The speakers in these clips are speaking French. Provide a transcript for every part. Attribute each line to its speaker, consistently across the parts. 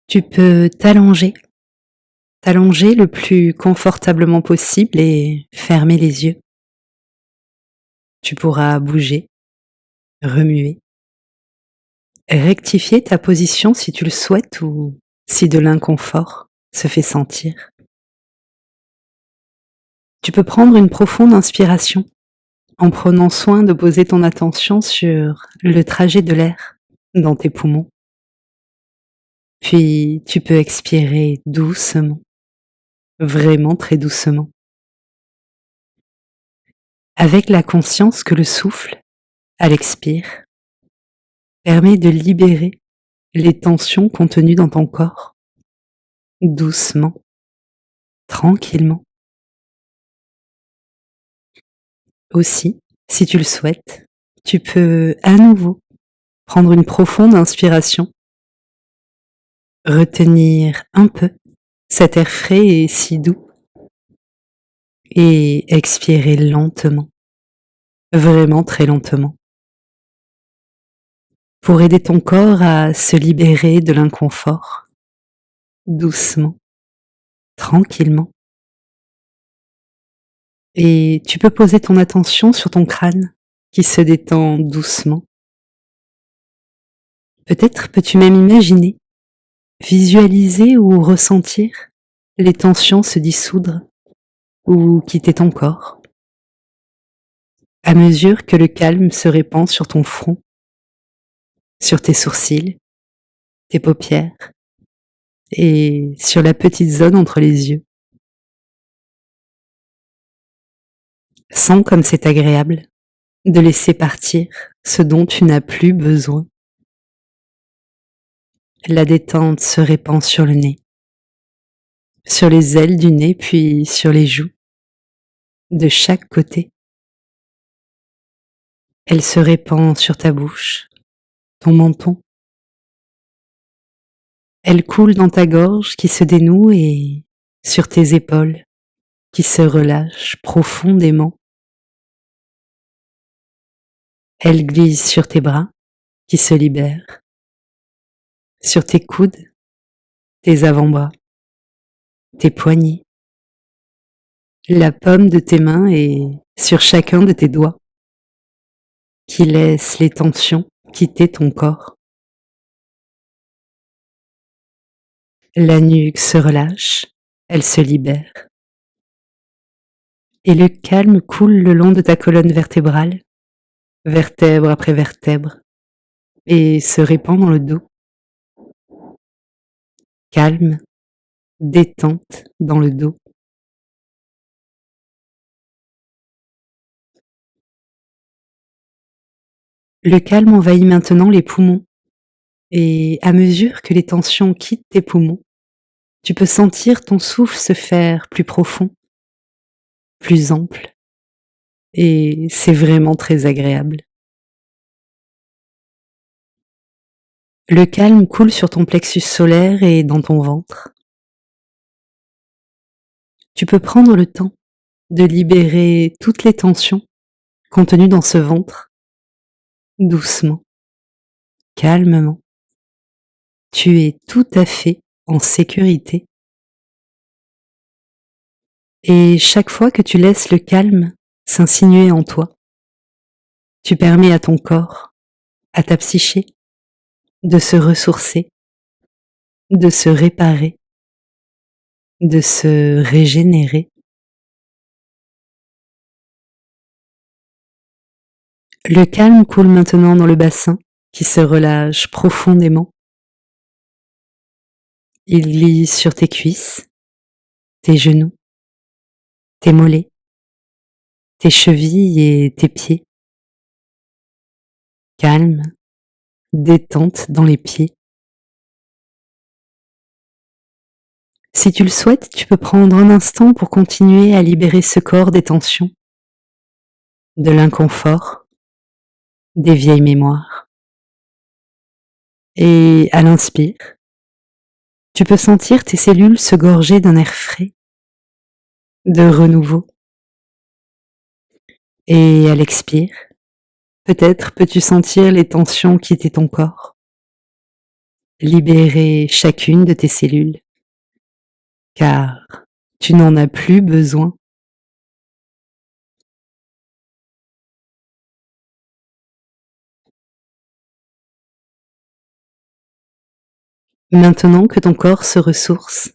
Speaker 1: Tu peux t'allonger le plus confortablement possible et fermer les yeux. Tu pourras bouger, remuer, rectifier ta position si tu le souhaites ou si de l'inconfort se fait sentir. Tu peux prendre une profonde inspiration en prenant soin de poser ton attention sur le trajet de l'air dans tes poumons. Puis tu peux expirer doucement, vraiment très doucement, avec la conscience que le souffle, à l'expire, permet de libérer les tensions contenues dans ton corps, doucement, tranquillement. Aussi, si tu le souhaites, tu peux à nouveau prendre une profonde inspiration, retenir un peu cet air frais et si doux et expirer lentement, vraiment très lentement, pour aider ton corps à se libérer de l'inconfort, doucement, tranquillement. Et tu peux poser ton attention sur ton crâne qui se détend doucement. Peut-être peux-tu même imaginer, visualiser ou ressentir les tensions se dissoudre ou quitter ton corps à mesure que le calme se répand sur ton front, sur tes sourcils, tes paupières et sur la petite zone entre les yeux. Sens comme c'est agréable de laisser partir ce dont tu n'as plus besoin. La détente se répand sur le nez, sur les ailes du nez puis sur les joues, de chaque côté. Elle se répand sur ta bouche, ton menton. Elle coule dans ta gorge qui se dénoue et sur tes épaules qui se relâchent profondément. Elle glisse sur tes bras qui se libèrent, sur tes coudes, tes avant-bras, tes poignets, la paume de tes mains et sur chacun de tes doigts, qui laissent les tensions quitter ton corps. La nuque se relâche, elle se libère. Et le calme coule le long de ta colonne vertébrale, vertèbre après vertèbre, et se répand dans le dos. Calme, détente dans le dos. Le calme envahit maintenant les poumons, et à mesure que les tensions quittent tes poumons, tu peux sentir ton souffle se faire plus profond, plus ample, et c'est vraiment très agréable. Le calme coule sur ton plexus solaire et dans ton ventre. Tu peux prendre le temps de libérer toutes les tensions contenues dans ce ventre, doucement, calmement. Tu es tout à fait en sécurité. Et chaque fois que tu laisses le calme s'insinuer en toi, tu permets à ton corps, à ta psyché, de se ressourcer, de se réparer, de se régénérer. Le calme coule maintenant dans le bassin qui se relâche profondément. Il glisse sur tes cuisses, tes genoux, tes mollets, tes chevilles et tes pieds. Calme, détente dans les pieds. Si tu le souhaites, tu peux prendre un instant pour continuer à libérer ce corps des tensions, de l'inconfort, des vieilles mémoires. Et à l'inspire, tu peux sentir tes cellules se gorger d'un air frais, de renouveau. Et à l'expire, peut-être peux-tu sentir les tensions quitter ton corps. libérer chacune de tes cellules, car tu n'en as plus besoin. Maintenant que ton corps se ressource,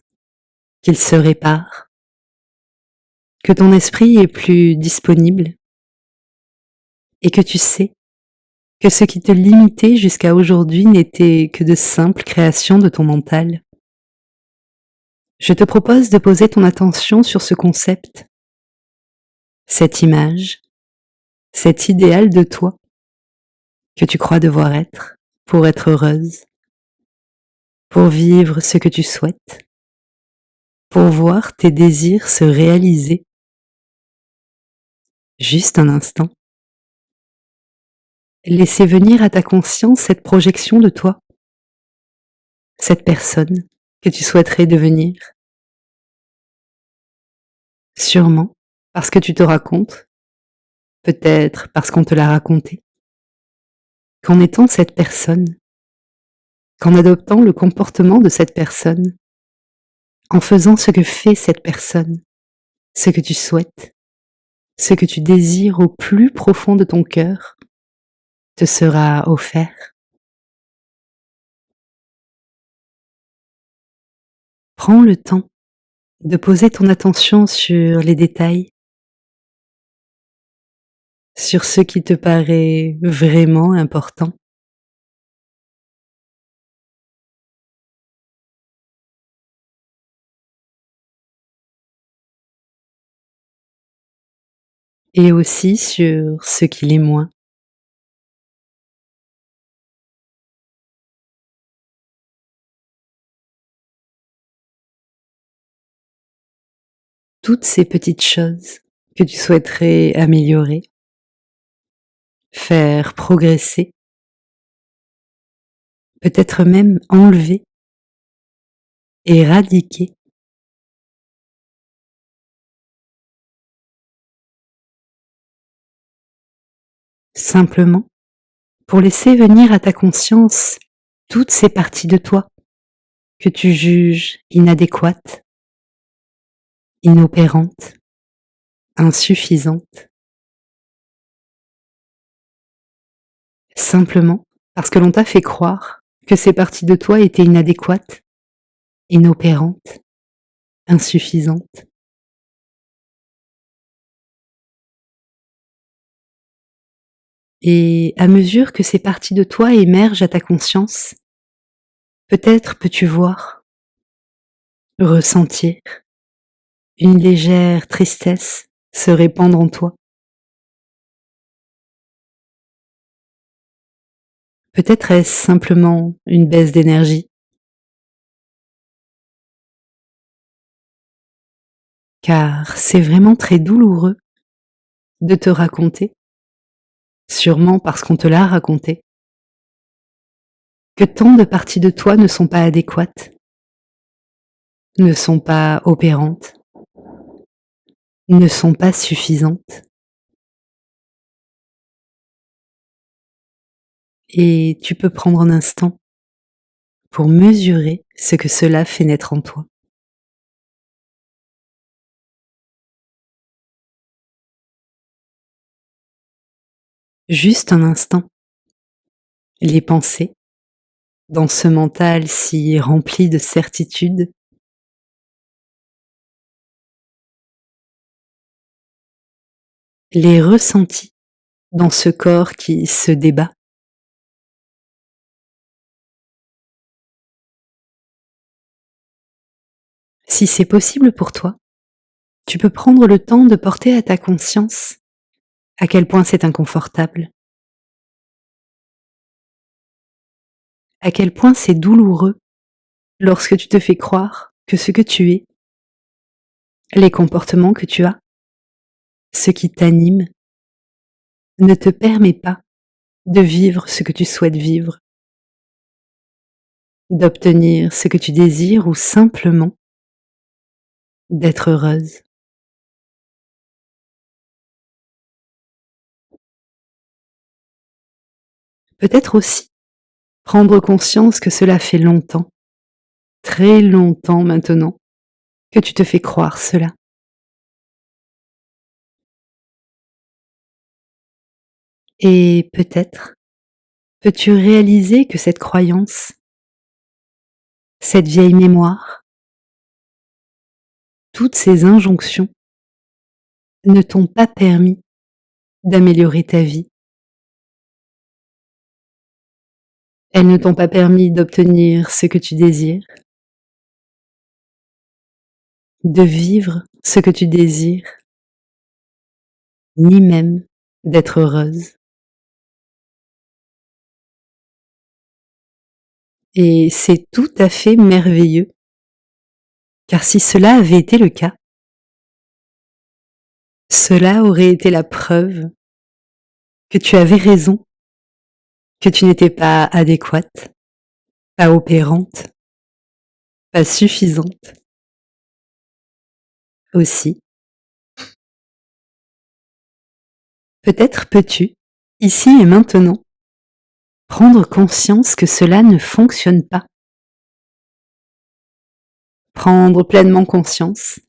Speaker 1: qu'il se répare, que ton esprit est plus disponible et que tu sais que ce qui te limitait jusqu'à aujourd'hui n'était que de simples créations de ton mental, je te propose de poser ton attention sur ce concept, cette image, cet idéal de toi que tu crois devoir être pour être heureuse, pour vivre ce que tu souhaites, pour voir tes désirs se réaliser. Juste un instant. Laissez venir à ta conscience cette projection de toi, cette personne que tu souhaiterais devenir. Sûrement parce que tu te racontes, peut-être parce qu'on te l'a raconté, qu'en étant cette personne, qu'en adoptant le comportement de cette personne, en faisant ce que fait cette personne, ce que tu souhaites, ce que tu désires au plus profond de ton cœur, te sera offert. Prends le temps de poser ton attention sur les détails, sur ce qui te paraît vraiment important. Et aussi sur ce qui l'est moins. Toutes ces petites choses que tu souhaiterais améliorer, faire progresser, peut-être même enlever, éradiquer. Simplement pour laisser venir à ta conscience toutes ces parties de toi que tu juges inadéquates, inopérantes, insuffisantes. Simplement parce que l'on t'a fait croire que ces parties de toi étaient inadéquates, inopérantes, insuffisantes. Et à mesure que ces parties de toi émergent à ta conscience, peut-être peux-tu voir, ressentir une légère tristesse se répandre en toi. Peut-être est-ce simplement une baisse d'énergie, car c'est vraiment très douloureux de te raconter, sûrement parce qu'on te l'a raconté, que tant de parties de toi ne sont pas adéquates, ne sont pas opérantes, ne sont pas suffisantes. Et tu peux prendre un instant pour mesurer ce que cela fait naître en toi. Juste un instant, les pensées, dans ce mental si rempli de certitudes, les ressentis dans ce corps qui se débat. Si c'est possible pour toi, tu peux prendre le temps de porter à ta conscience à quel point c'est inconfortable, à quel point c'est douloureux lorsque tu te fais croire que ce que tu es, les comportements que tu as, ce qui t'anime, ne te permet pas de vivre ce que tu souhaites vivre, d'obtenir ce que tu désires ou simplement d'être heureuse. Peut-être aussi Prendre conscience que cela fait longtemps, très longtemps maintenant, que tu te fais croire cela. Et peut-être peux-tu réaliser que cette croyance, cette vieille mémoire, toutes ces injonctions ne t'ont pas permis d'améliorer ta vie. Elles ne t'ont pas permis d'obtenir ce que tu désires, de vivre ce que tu désires, ni même d'être heureuse. Et c'est tout à fait merveilleux, car si cela avait été le cas, cela aurait été la preuve que tu avais raison, que tu n'étais pas adéquate, pas opérante, pas suffisante. Aussi, peut-être peux-tu, ici et maintenant, prendre conscience que cela ne fonctionne pas. Prendre pleinement conscience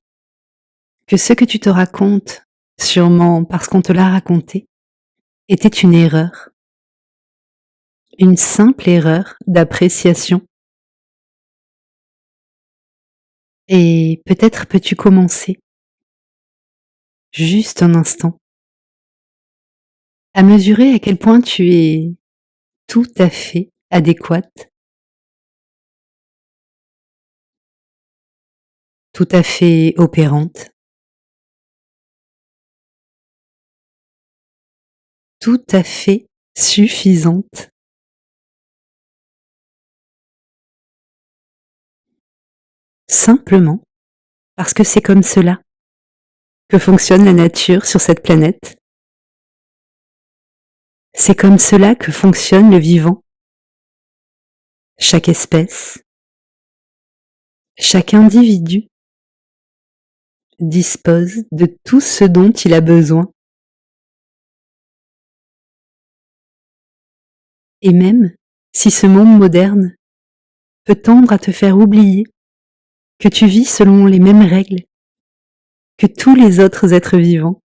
Speaker 1: que ce que tu te racontes, sûrement parce qu'on te l'a raconté, était une erreur. Une simple erreur d'appréciation. Et peut-être peux-tu commencer, juste un instant, à mesurer à quel point tu es tout à fait adéquate, tout à fait opérante, tout à fait suffisante. Simplement parce que c'est comme cela que fonctionne la nature sur cette planète. C'est comme cela que fonctionne le vivant. Chaque espèce, chaque individu dispose de tout ce dont il a besoin. Et même si ce monde moderne peut tendre à te faire oublier que tu vis selon les mêmes règles que tous les autres êtres vivants,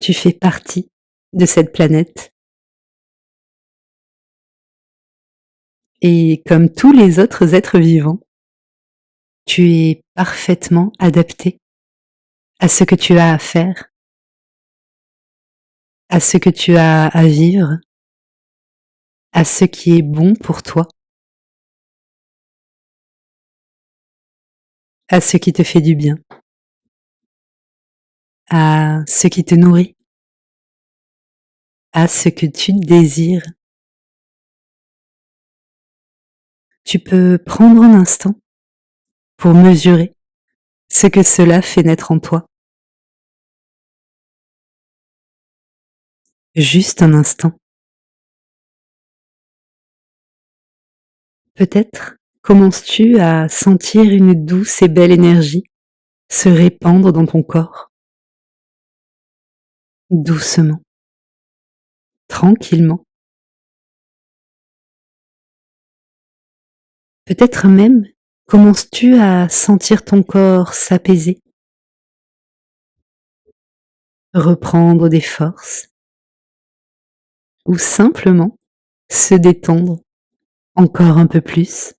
Speaker 1: tu fais partie de cette planète. Et comme tous les autres êtres vivants, tu es parfaitement adapté à ce que tu as à faire, à ce que tu as à vivre, à ce qui est bon pour toi, à ce qui te fait du bien, à ce qui te nourrit, à ce que tu désires. Tu peux prendre un instant pour mesurer ce que cela fait naître en toi. Juste un instant. Peut-être commences-tu à sentir une douce et belle énergie se répandre dans ton corps, doucement, tranquillement. Peut-être même commences-tu à sentir ton corps s'apaiser, reprendre des forces, ou simplement se détendre encore un peu plus.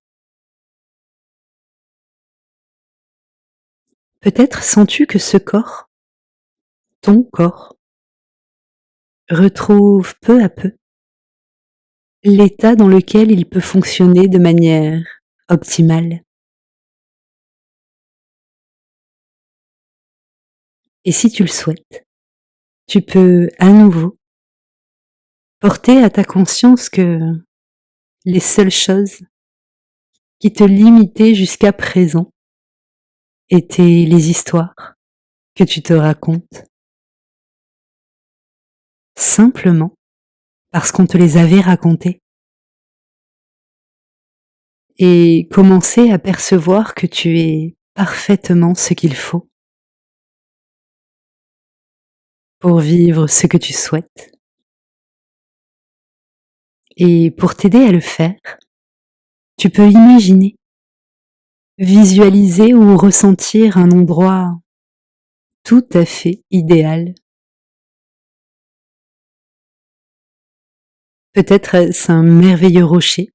Speaker 1: Peut-être sens-tu que ce corps, ton corps, retrouve peu à peu l'état dans lequel il peut fonctionner de manière optimale. Et si tu le souhaites, tu peux à nouveau porter à ta conscience que les seules choses qui te limitaient jusqu'à présent étaient les histoires que tu te racontes, simplement parce qu'on te les avait racontées, et commencer à percevoir que tu es parfaitement ce qu'il faut pour vivre ce que tu souhaites. Et pour t'aider à le faire, tu peux imaginer, visualiser ou ressentir un endroit tout à fait idéal. Peut-être est-ce un merveilleux rocher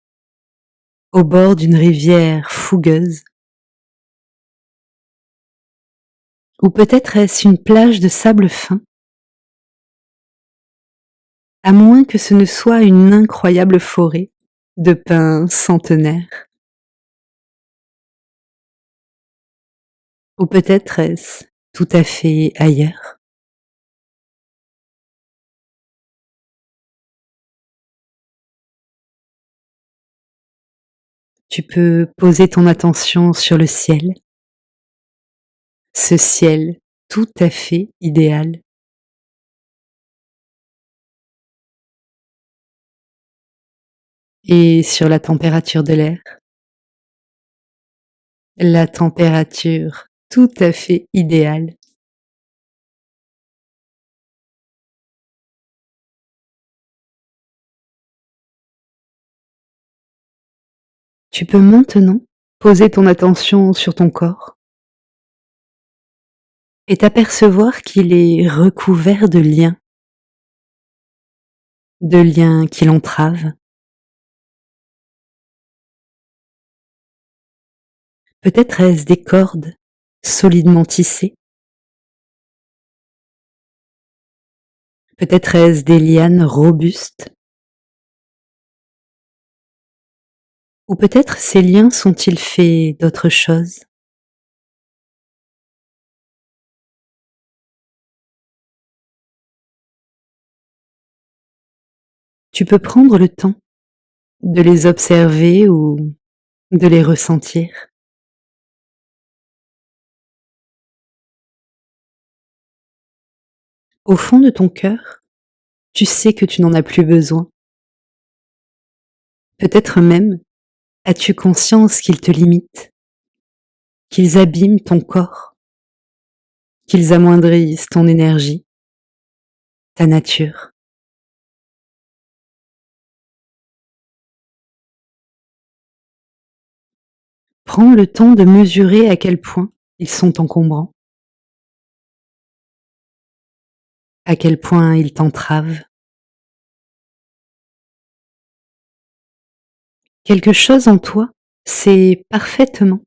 Speaker 1: au bord d'une rivière fougueuse, ou peut-être est-ce une plage de sable fin, à moins que ce ne soit une incroyable forêt de pins centenaires. Ou peut-être est-ce tout à fait ailleurs. Tu peux poser ton attention sur le ciel, ce ciel tout à fait idéal, et sur la température de l'air, la température tout à fait idéale. Tu peux maintenant poser ton attention sur ton corps et t'apercevoir qu'il est recouvert de liens qui l'entravent. Peut-être est-ce des cordes solidement tissées, peut-être est-ce des lianes robustes, ou peut-être ces liens sont-ils faits d'autre chose. Tu peux prendre le temps de les observer ou de les ressentir. Au fond de ton cœur, tu sais que tu n'en as plus besoin. Peut-être même as-tu conscience qu'ils te limitent, qu'ils abîment ton corps, qu'ils amoindrissent ton énergie, ta nature. Prends le temps de mesurer à quel point ils sont encombrants, à quel point ils t'entravent. Quelque chose en toi sait parfaitement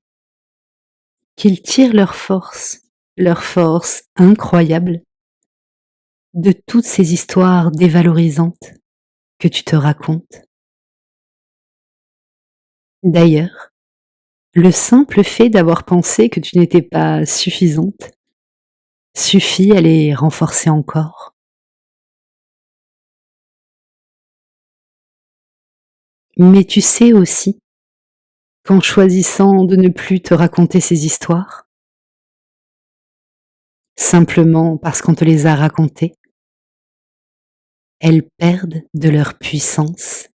Speaker 1: qu'ils tirent leur force incroyable, de toutes ces histoires dévalorisantes que tu te racontes. D'ailleurs, le simple fait d'avoir pensé que tu n'étais pas suffisante suffit à les renforcer encore. Mais tu sais aussi qu'en choisissant de ne plus te raconter ces histoires, simplement parce qu'on te les a racontées, elles perdent de leur puissance.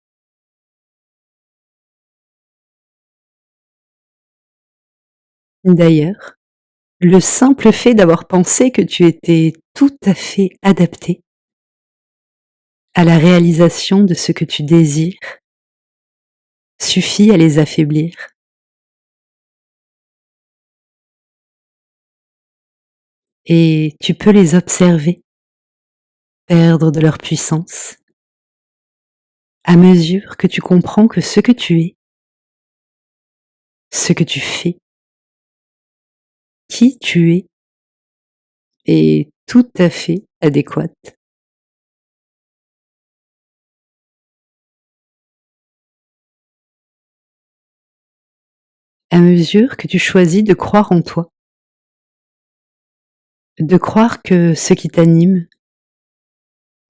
Speaker 1: D'ailleurs, le simple fait d'avoir pensé que tu étais tout à fait adaptée à la réalisation de ce que tu désires suffit à les affaiblir. Et tu peux les observer perdre de leur puissance à mesure que tu comprends que ce que tu es, ce que tu fais, qui tu es, est tout à fait adéquate. À mesure que tu choisis de croire en toi, de croire que ce qui t'anime,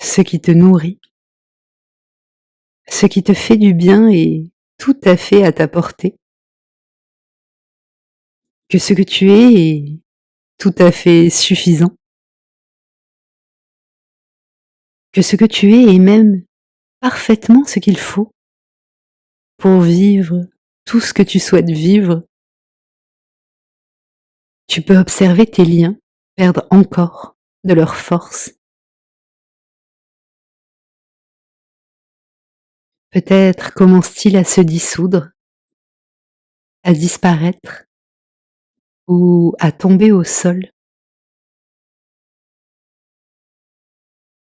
Speaker 1: ce qui te nourrit, ce qui te fait du bien est tout à fait à ta portée, que ce que tu es est tout à fait suffisant, que ce que tu es est même parfaitement ce qu'il faut pour vivre tout ce que tu souhaites vivre. Tu peux observer tes liens perdre encore de leur force. Peut-être commence-t-il à se dissoudre, à disparaître ou à tomber au sol,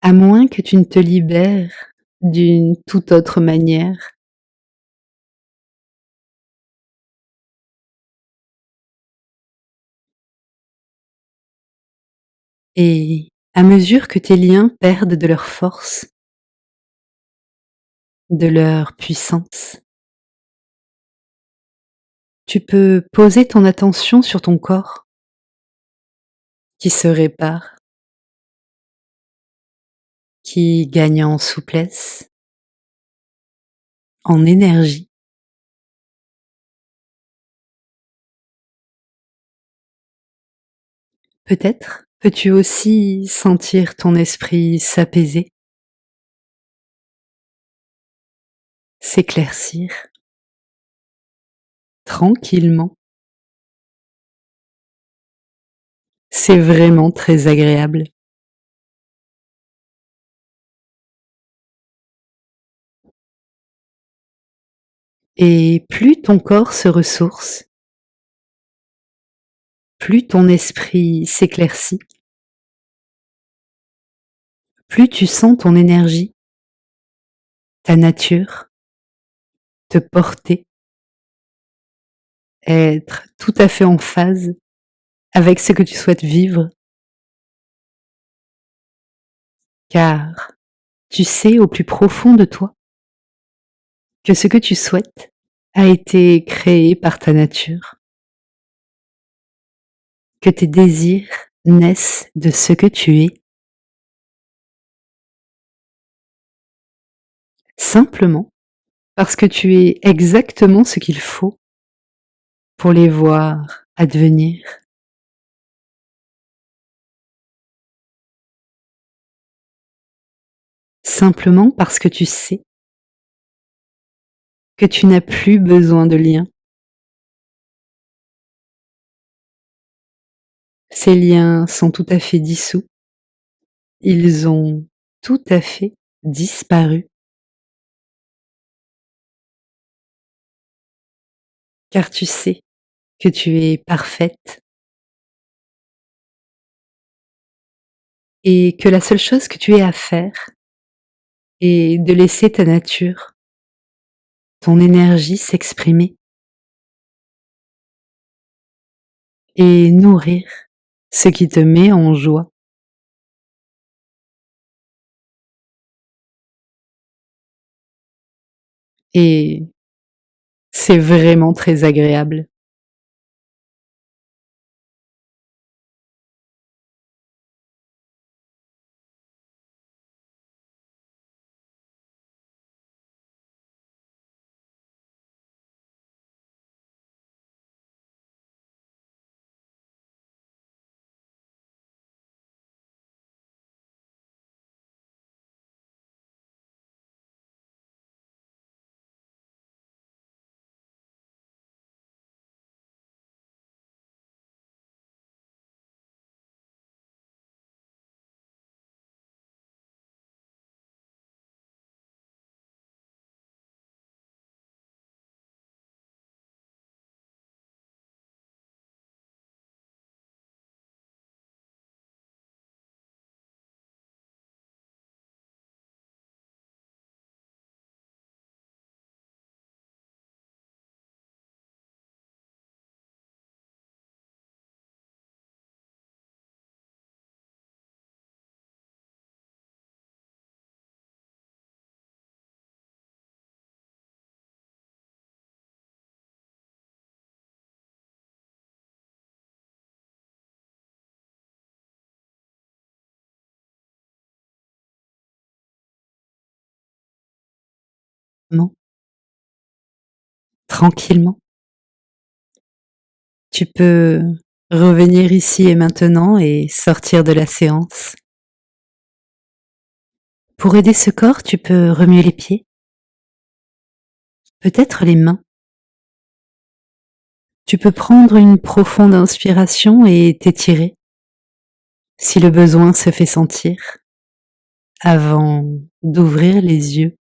Speaker 1: à moins que tu ne te libères d'une toute autre manière. Et à mesure que tes liens perdent de leur force, de leur puissance, tu peux poser ton attention sur ton corps qui se répare, qui gagne en souplesse, en énergie. Peut-être peux-tu aussi sentir ton esprit s'apaiser, s'éclaircir tranquillement. C'est vraiment très agréable. Et plus ton corps se ressource, plus ton esprit s'éclaircit, plus tu sens ton énergie, ta nature te porter, être tout à fait en phase avec ce que tu souhaites vivre, car tu sais au plus profond de toi que ce que tu souhaites a été créé par ta nature, que tes désirs naissent de ce que tu es, simplement parce que tu es exactement ce qu'il faut pour les voir advenir. Simplement parce que tu sais que tu n'as plus besoin de liens. Ces liens sont tout à fait dissous. Ils ont tout à fait disparu, car tu sais que tu es parfaite et que la seule chose que tu aies à faire est de laisser ta nature, ton énergie s'exprimer et nourrir ce qui te met en joie. Et c'est vraiment très agréable. Tranquillement. Tu peux revenir ici et maintenant et sortir de la séance. Pour aider ce corps, tu peux remuer les pieds, peut-être les mains. Tu peux prendre une profonde inspiration et t'étirer, si le besoin se fait sentir, avant d'ouvrir les yeux.